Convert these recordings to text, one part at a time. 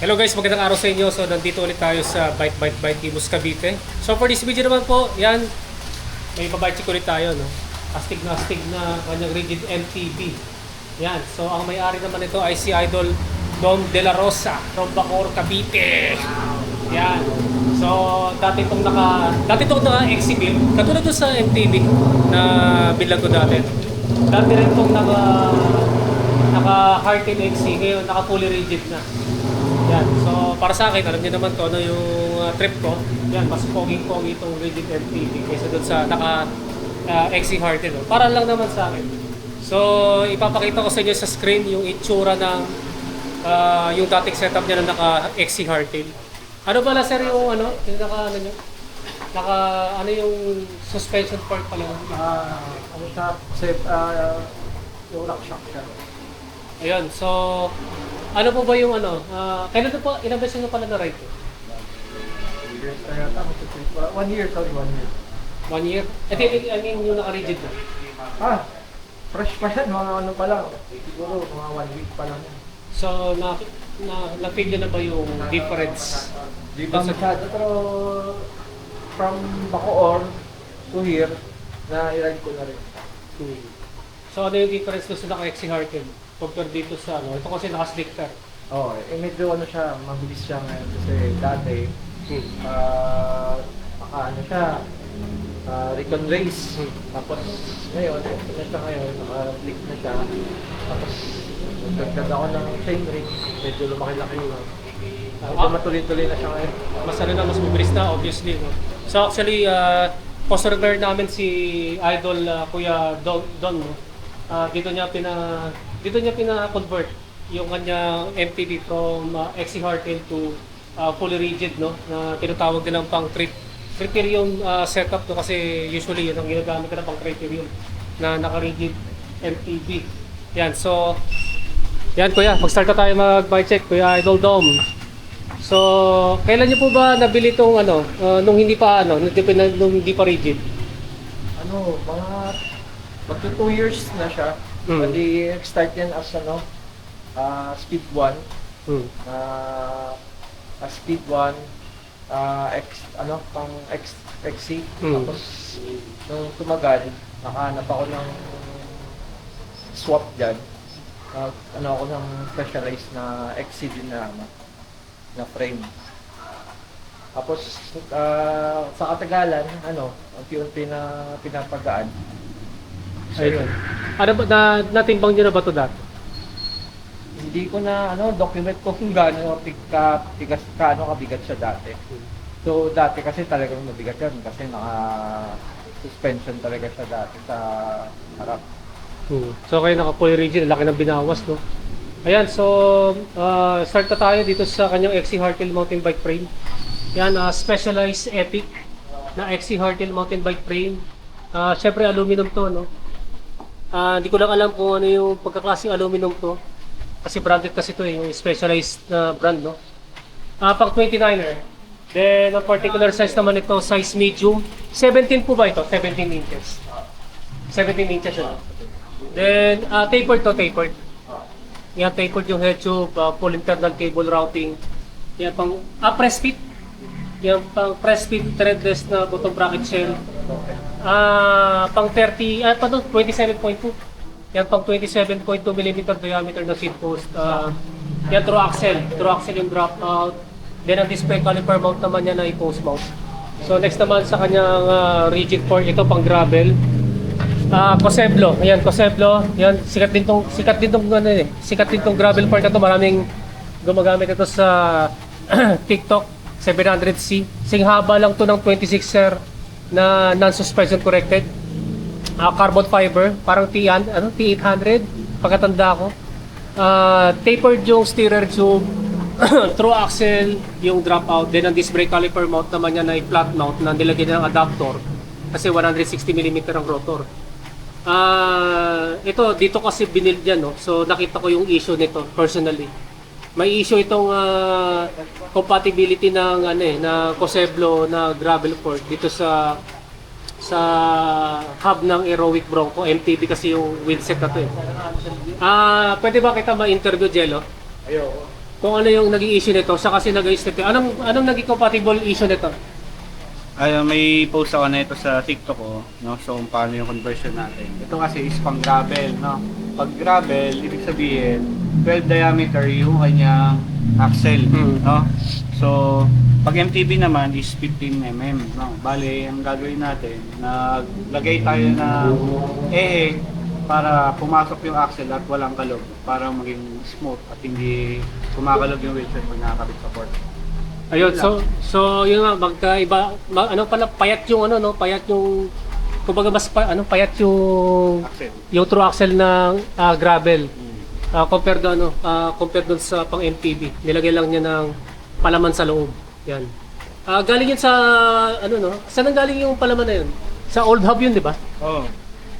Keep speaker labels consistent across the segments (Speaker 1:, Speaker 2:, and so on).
Speaker 1: Hello guys, magandang araw sa inyo. So nandito ulit tayo sa Bike Imus Cavite. So for this video naman po, yan, may babike check ulit tayo, no? Astig na kanyang rigid MTB. Yan, so ang may-ari naman ito ay si Idol Dom De La Rosa from Bacoor, Cavite. Yan. So dati itong naka-exhibit, katulad doon sa MTB na bilang ko dati. Dati rin itong naka-Hartin XC, ngayon naka-fully rigid na. Yan. So, para sa akin, alam niyo naman to, ano yung trip ko. Yan, mas pogi-pogi itong rigid MTB kaysa doon sa XC Hartin. No? Para lang naman sa akin. So, ipapakita ko sa inyo sa screen yung itsura ng yung dating setup niya na naka-XC Hartin. Ano pala sir yung ano? Yung ano yung suspension part pala?
Speaker 2: Ano siya? Yung rock shock siya.
Speaker 1: Ayun, so ano po ba yung ano? Kailan po, ilang beses nyo pala na-ride?
Speaker 2: 2 years na yata. 1 year, sorry, 1 year.
Speaker 1: 1 year? I mean, yung naka-rigid na.
Speaker 2: Fresh pa yan, mga ano pa lang. Siguro, mga 1 week pa lang.
Speaker 1: So, na-feel nyo na ba yung difference?
Speaker 2: Di ba masyado, pero from Bacoor to here, na-ride ko na rin.
Speaker 1: So, ano yung difference doon sa naka-XC Hartin? Compare dito sa ano, ito kasi naka-slicker.
Speaker 2: Oo, medyo ano siya, mabilis siya ngayon kasi dati, ano siya, recon race. Tapos ngayon, ito na siya ngayon, naka-flick na siya. Tapos nagdagdag ako ng chain ring, medyo lumaki-laki yun. Medyo matuloy-tuloy na siya ngayon.
Speaker 1: Mas mabilis na, obviously. No? So actually, customer namin si Idol Kuya Don, no? Dito niya pina-convert yung kanyang MTB from XC Hartin to fully rigid, no, na tinatawag din ng pang criterium setup, no, kasi usually yun ang ginagamit na pang criterium na naka-rigid MTB. Yan, so yan kuya, mag-start na tayo mag-bike check, Kuya Idol Dom. So, kailan niyo po ba nabili itong ano, nung hindi pa rigid?
Speaker 2: Ano, magto 2 years na siya. Pwede start yan as speed 1. Speed 1, pang XC. Tapos, nung tumagal, nakahanap ako ng swap dyan. Ako ng specialized na XC din na frame. Tapos, sa katagalan, unti-unti na pinapagaan.
Speaker 1: Ayun. Ano ba, natimbang nyo na ba ito dati?
Speaker 2: Hindi ko na document ko kung gaano kabigat siya dati. So dati kasi talagang mabigat yan kasi naka-suspension talaga siya dati sa harap.
Speaker 1: So kayo naka-fully rigid, laki ng binawas, no? Ayan, so start na tayo dito sa kanyang XC Hartil mountain bike frame. Yan, specialized Epic na XC Hartil mountain bike frame. Syempre aluminum to, no? Hindi ko lang alam kung ano yung pagkaklaseng aluminum to. Kasi branded kasi ito yung specialized na brand, no? Pang 29er. Then, ang particular size naman ito, size medium. 17 po ba ito? 17 inches. 17 inches yun. Then, tapered to, tapered. Yan, tapered yung head tube, full internal cable routing. Yan, pang press fit. Yan, pang press fit, threadless na bottom bracket shell. Pang 27.2. Yan, pang 27.2 mm diameter na seat post. Yan, through axle yung drop out. Then ang display caliper mount naman yan ay post mount. So next naman sa kanyang rigid fork, ito pang gravel. Coseblo. Ayan, Coseblo. Yan, sikat din tong gravel fork na to. Maraming gumagamit ito sa TikTok 700C. Singhaba lang to ng 26er na non-suspension corrected. Carbon fiber, parang T800 pagkatanda ko. Tapered yung steerer tube, through axle yung drop out. Then ang disc brake caliper mount naman yan ay flat mount na nilagyan ng adapter kasi 160mm ang rotor. Ito dito kasi binild yan, no? So nakita ko yung issue nito personally. May issue itong compatibility ng na Coseblo na gravel fork dito sa hub ng Aerowick Bronco MTB kasi yung wheelset na to eh. Pwede ba kita ma-interview, Jello?
Speaker 2: Ayoko.
Speaker 1: kung ano yung naging issue nito sa kasi nag-step. Anong naging compatible issue nito?
Speaker 3: Ay, may post ako na ito sa TikTok ko, no? So, kung paano yung conversion natin. Ito kasi is pang gravel, no? Pag gravel, ibig sabihin, 12 diameter yung kanyang axle, no? So, pag MTB naman is 15 mm, no? Bale, ang gagawin natin, naglagay tayo ng para pumasok yung axle at walang kalog para maging smooth at hindi kumakalog yung wheelset pag nakakabit sa port.
Speaker 1: Ayun, so yun nga magkaiba ano pala payat yung ano no, payat yung kumbaga mas payat yung
Speaker 3: Axle.
Speaker 1: yung true axle ng gravel. Compared doon sa pang MTB. Nilagay lang niya ng palaman sa loob. Yan. Galing yun sa ano no? Saan ang galing yung palaman na yun? Sa Old Hub yun, di ba?
Speaker 3: Oo.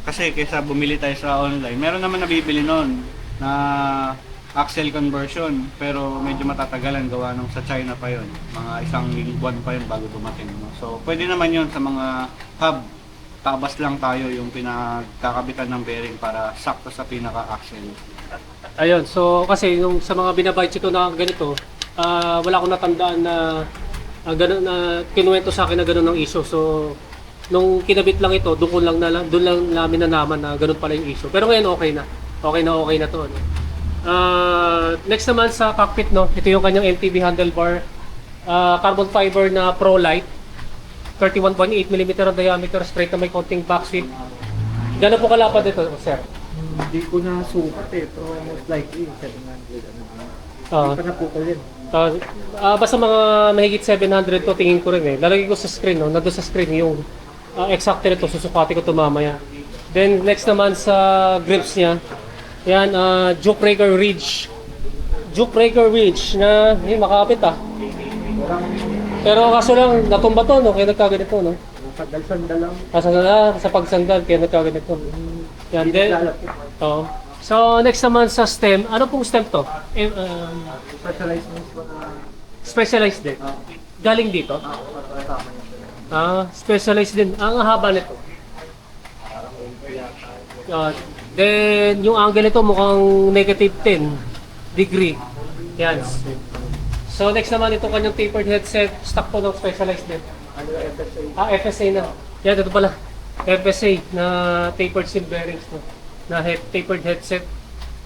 Speaker 3: Kasi kaysa bumili tayo sa online, meron naman nabibili noon na axle conversion, pero medyo matatagalan gawa nung sa China pa yon. Mga isang buwan pa yun bago dumating. No? So, pwede naman yon sa mga hub. Tabas lang tayo yung pinagkakabitan ng bearing para sakto sa pinaka-axle.
Speaker 1: Ayun, so kasi yung sa mga binabike ko na ganito, wala akong natandaan na ganun na kinuwento sa akin na ganun ang issue. So, nung kinabit lang ito, doon lang namin nalaman na ganun pala yung issue. Pero ngayon okay na. Okay na to. Ano? Next naman sa cockpit, no, ito yung kanyang MTB handlebar, carbon fiber na Pro Light, 31.8 mm ang diameter, straight na may konting back sweep. Gano'n po kalapad ito, sir?
Speaker 2: Hindi ko na sukat pero most likely 700 ano.
Speaker 1: Ah.
Speaker 2: Hindi pa napukal yun.
Speaker 1: Basta mga mahigit 700 to tingin ko rin eh. Lalagay ko sa screen, no? Nandun sa screen yung exact nito, susukati ko ito mamaya. Then next naman sa grips niya, yan, Juke Breaker Ridge. Juke Breaker Ridge na, makapit Pero kaso lang, natumba to, no? Kaya nagkaganito, no?
Speaker 2: Sandal-sandal lang.
Speaker 1: Sa pagsandal, kaya nagkaganito. Yan, then, so next naman sa stem, ano pong stem to?
Speaker 2: Specialized means ko na
Speaker 1: Specialized din. Galing dito? Specialized din. Ang haba nito. Then, yung angle nito mukhang negative 10 degree. Yan. So, next naman ito kanyang tapered headset. Stock po ng Specialized din.
Speaker 2: ano FSA.
Speaker 1: FSA na. Yan, ito pala. FSA na tapered steel bearings. No? Tapered headset.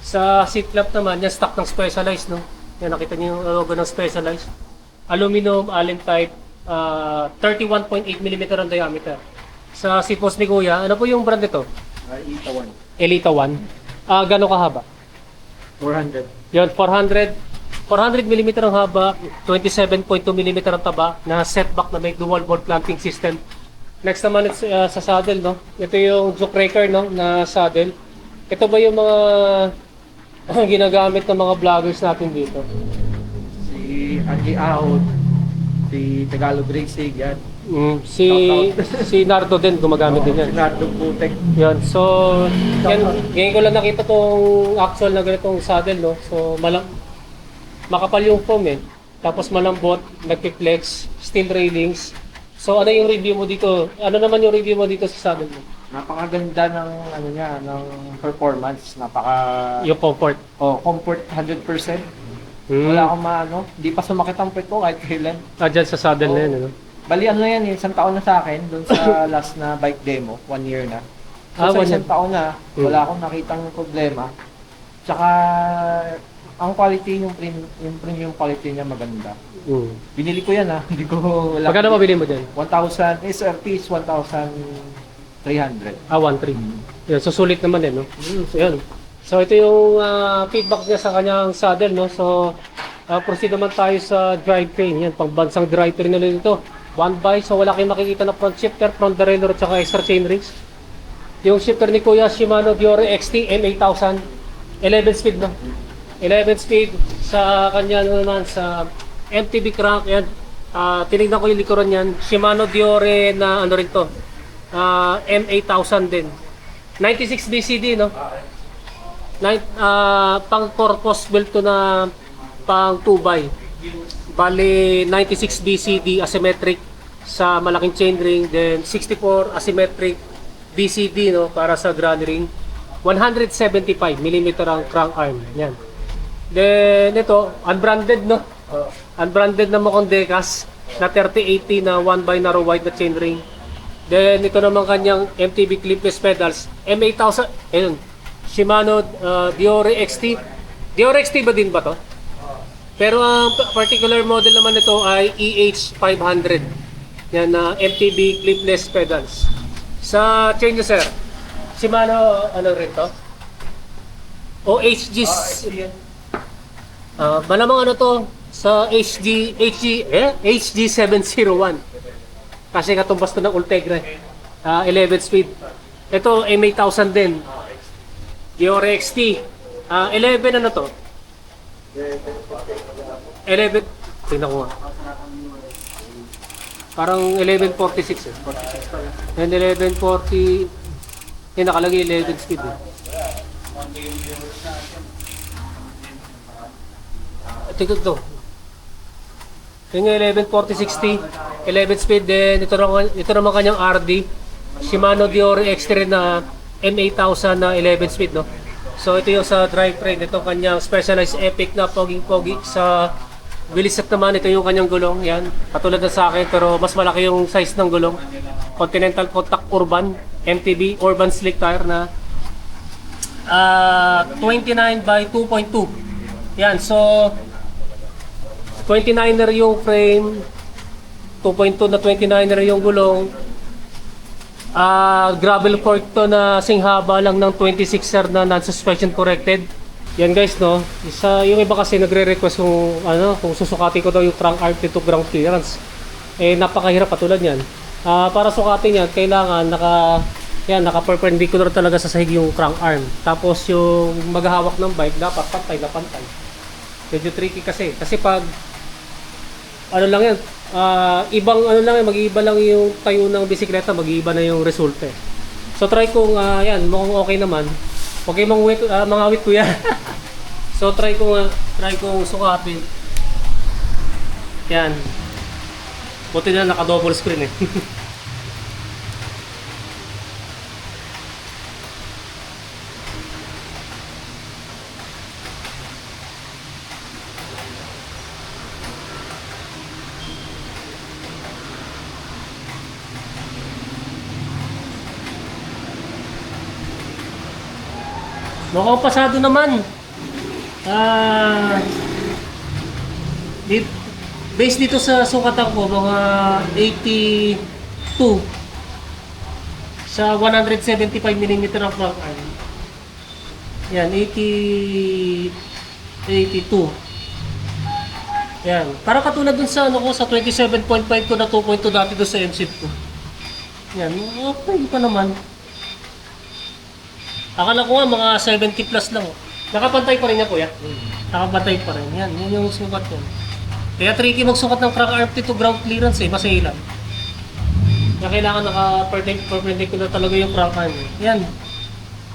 Speaker 1: Sa seat flap naman, yan stock ng Specialized. No? Yan, nakita niyo yung logo ng Specialized. Aluminum, Allen type. 31.8 mm ang diameter. Sa seat post ni Kuya, ano po yung brand nito?
Speaker 2: Elita 1.
Speaker 1: Elita 1. Gano'ng kahaba?
Speaker 2: 400.
Speaker 1: Yun, 400 mm ang haba, 27.2 mm ang taba, na setback na may dual bolt clamping system. Next naman sa saddle, no? Ito yung Juke Breaker, no, na saddle. Ito ba yung mga ginagamit ng mga vloggers natin dito?
Speaker 2: Si Angie Out, si Tagalog Racing, yan.
Speaker 1: Si Nardo din gumagamit din yan.
Speaker 2: Si Nardo Putek.
Speaker 1: Yan. So, ngayon ko lang nakita tong actual na ganitong saddle, no? So, makapal yung foam eh. Tapos malambot, nagpi-flex, steel railings. So, ano yung review mo dito? Ano naman yung review mo dito sa saddle mo?
Speaker 2: Napakaganda ng ano niya, ng performance.
Speaker 1: Yung comfort.
Speaker 2: Comfort 100%. Wala akong hindi pa sumakit ang puwet ko kahit kailan.
Speaker 1: Dyan sa saddle na yun, ano?
Speaker 2: Bali ano yan, isang taon na sa akin doon sa last na bike demo, 1 year na. So sa isang taon na, wala akong nakitang problema. Tsaka ang quality, yung premium quality niya maganda. Binili ko yan hindi ko wala.
Speaker 1: Magkano mabili mo dyan?
Speaker 2: 1,000, SRP is 1,300.
Speaker 1: 1.3. Yan, so sulit naman din, no? So, yan. So ito yung feedback niya sa kanyang saddle, no? So proceed naman tayo sa drivetrain. Yan, pangbansang drivetrain na ito. 1x, so wala kayong makikita na front shifter, front derailleur at saka extra chainrings. Yung shifter ni Kuya Shimano Diore XT M8000, 11 speed, no? 11 speed sa kanya naman sa MTB crank. Yan, tinignan ko yung likuran yan. Shimano Diore na ano rin to, M8000 din. 96 BCD, no? Pang purpose built to na pang 2x. Bali 96 BCD asymmetric sa malaking chainring, then 64 asymmetric BCD, no, para sa ground ring. 175 mm ang crank arm. Yan. Then ito, unbranded no?
Speaker 2: Oh.
Speaker 1: Unbranded na Mokon Decas na 3080 na 1 by narrow wide na chainring. Then ito naman kanyang MTB clipless pedals, M8000, ayun, Shimano Diore XT. Diore XT ba din ba to? Pero ang particular model naman ito ay EH500. Yan na MTB clipless pedals. Sa chain nyo, sir, Shimano ano rin to? OHG. Malamang ano to sa HG 701. Kasi katumbas to ng Ultegra. 11 speed. Ito M8000 din. Diore XT. 11 ano to? 11. Tingnan ko nga. Parang 1146 eh. 46 pala. And 1140. Yung nakalagay 11 speed eh. Ito to. Yung 114060, 11 speed din. Ito naman kanyang RD. Shimano Diore X3 na M8000 na 11 speed, no? So ito yung sa drivetrain. Ito kanyang specialized epic na poging-pogi sa wheelset naman. Ito yung kanyang gulong. Yan. Katulad na sa akin pero mas malaki yung size ng gulong. Continental Contact Urban MTB Urban Slick Tire na 29 by 2.2. Yan. So 29er yung frame, 2.2 na 29er yung gulong. Gravel fork to na singhaba lang ng 26er na non-suspension corrected. Yan guys, no. Yung iba kasi nagre-request kung susukatin ko daw yung crank arm to ground clearance. Napakahirap patulad niyan. Para sukatin yan, kailangan naka-perpendicular talaga sa sahig yung crank arm. Tapos yung maghahawak ng bike dapat pantay na pantay. Medyo tricky kasi pag ano lang yan, ibang ano lang yan, mag-iiba lang yung tayo ng bisikleta, mag-iiba na yung resulta. So try kong yan, mukhang okay naman. Huwag kayong mangawit ko yan. So try kong sukatin. Yan. Buti na naka-double screen eh. Mukhang pasado naman. Base dito sa sukatan ko, mga 82 sa 175mm ang front arm. Yan, 82. Yan. Parang katulad dun sa sa 27.5 ko na 2.2 dati doon sa MSIP ko. Yan, okay pa naman. Akala ko nga mga 70 plus lang. Nakapantay pa rin niya, kuya. Nakapantay pa rin. Yan yung sukat ko. Kaya tricky magsukat ng crank arm to ground clearance eh, masailan. Kaya kailangan naka-perpendicular talaga yung crank arm. Yan.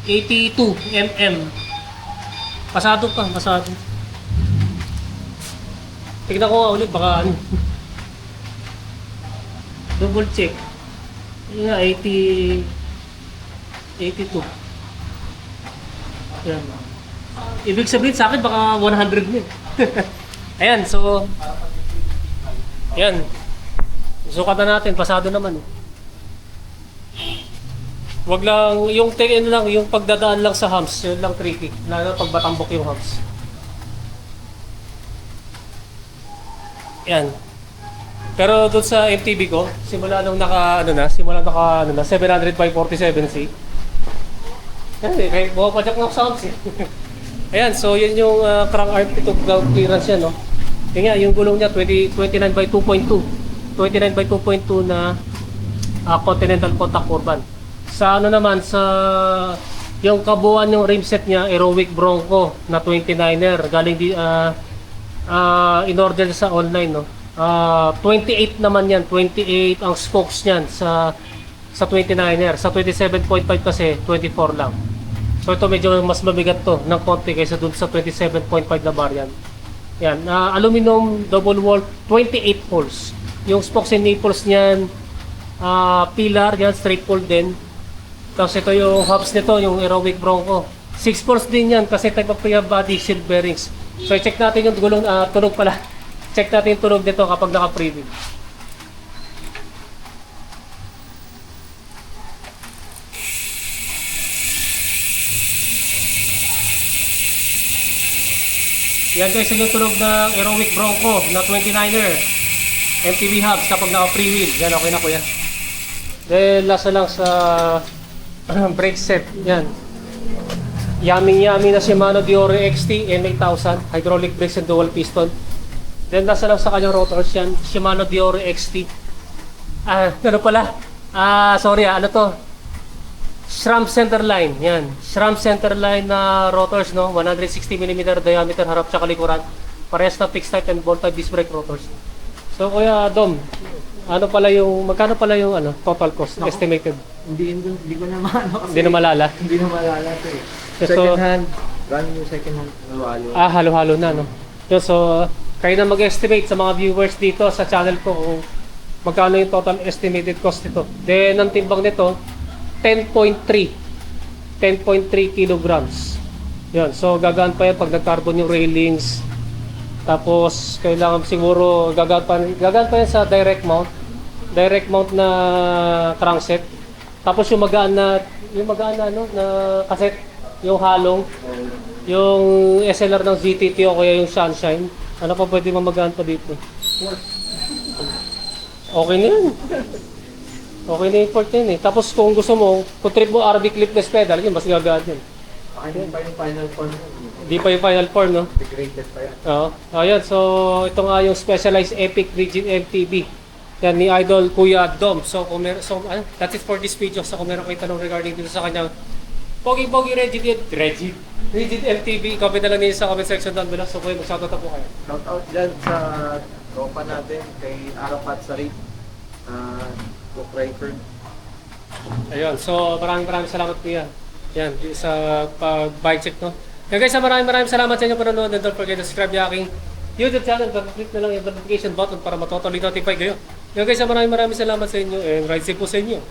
Speaker 1: 82 mm. Pasado pa, pasado. Tignan ko nga ulit, baka ano. Double check. Yan, 82. Yan. Ibig sabihin sa akin baka 100 din. Ayan, so yan. Sukat na natin, pasado naman. Wag lang yung yung pagdadaan lang sa humps, yun lang tricky. Lalo pag batambok yung humps. Yan. Pero doon sa MTB ko, simula nung naka 700 by 47C. Kahit bumapadyak ng sounds eh. Ayan, so yun yung crank arm to ground clearance yan, no? Kaya nga, yung gulong niya 29 by 2.2. 29 by 2.2 na Continental Contact Urban. Sa ano naman, sa yung kabuuan yung rim set niya, Aerowick Bronco na 29er. Galing in order sa online, no? 28 naman yan, 28 ang spokes niyan sa 29er. Sa 27.5 kasi 24 lang. So ito medyo mas mabigat to ng konti kaysa dun sa 27.5 na variant. Yan, aluminum double wall 28 holes. Yung spokes and nipples niyan pillar, yan straight pull din. Tapos ito yung hubs nito, yung Aerowick Bronco. 6 holes din yan kasi type of body shield bearings. So i-check natin yung gulong, tunog pala. Check natin yung tunog nito kapag naka-preview. Yan guys, yung tunog ng Aerowick Bronco na 29er MTB hubs kapag naka-freewheel. Yan, okay na kuya. Then last na lang sa brake set. Yan. Yummy na Shimano Diore XT N8000 hydraulic brakes and dual piston. Then nasa lang sa kanyang rotors yan, Shimano Diore XT. Ano pala? Sorry ano to? SRAM centerline, yan. SRAM centerline na rotors, no? 160mm diameter harap sa kalikuran. Parehas na fixed type and ball type disc brake rotors. So Kuya Dom, magkano pala yung total cost estimated?
Speaker 2: Hindi ko na maano kasi.
Speaker 1: Hindi na malala.
Speaker 2: Hindi na malala ito eh.
Speaker 1: So,
Speaker 2: Second hand. Brand new second hand. Halo-halo.
Speaker 1: Halo-halo na, no? So, kayo na mag-estimate sa mga viewers dito sa channel ko kung magkano yung total estimated cost nito. Then, ang timbang nito, 10.3 kilograms. Yan. So, gagaan pa yan pag nag-carbon yung railings. Tapos, kailangan siguro, gagaan pa yan sa direct mount. Direct mount na crankset. Tapos, yung magaan na cassette, yung halong, yung SLR ng ZTT o kaya yung Sunshine. Ano pa pwede mamagaan pa dito? Okay na yan. Okay na yung port yun eh. Tapos kung gusto mo, kung trip mo RB clipless pedal, yun, mas gagaan yun.
Speaker 2: Hindi pa yung final form.
Speaker 1: Hindi pa yung final form, no?
Speaker 2: The greatest pa yan.
Speaker 1: Oo. Ayan, so ito nga yung Specialized Epic Rigid MTB. Yan ni Idol Kuya Dom. So, that is for this video. So kung meron kayo tanong regarding dito sa kanyang Pogi Rigid MTB, comment na lang niyo sa comment section down below. So kuya, mag-shoutout na po kayo.
Speaker 2: Shout out dyan sa tropa natin kay Arafat Sarit. Book Rayford.
Speaker 1: Ayun, so maraming salamat kuya. Yan, sa pag-bike check, no? Yan guys, maraming salamat sa inyo panonood. And don't forget to subscribe yung aking YouTube channel. Click na lang yung notification button para matotally notify kayo. Yan guys, maraming salamat sa inyo and ride safe po sa inyo.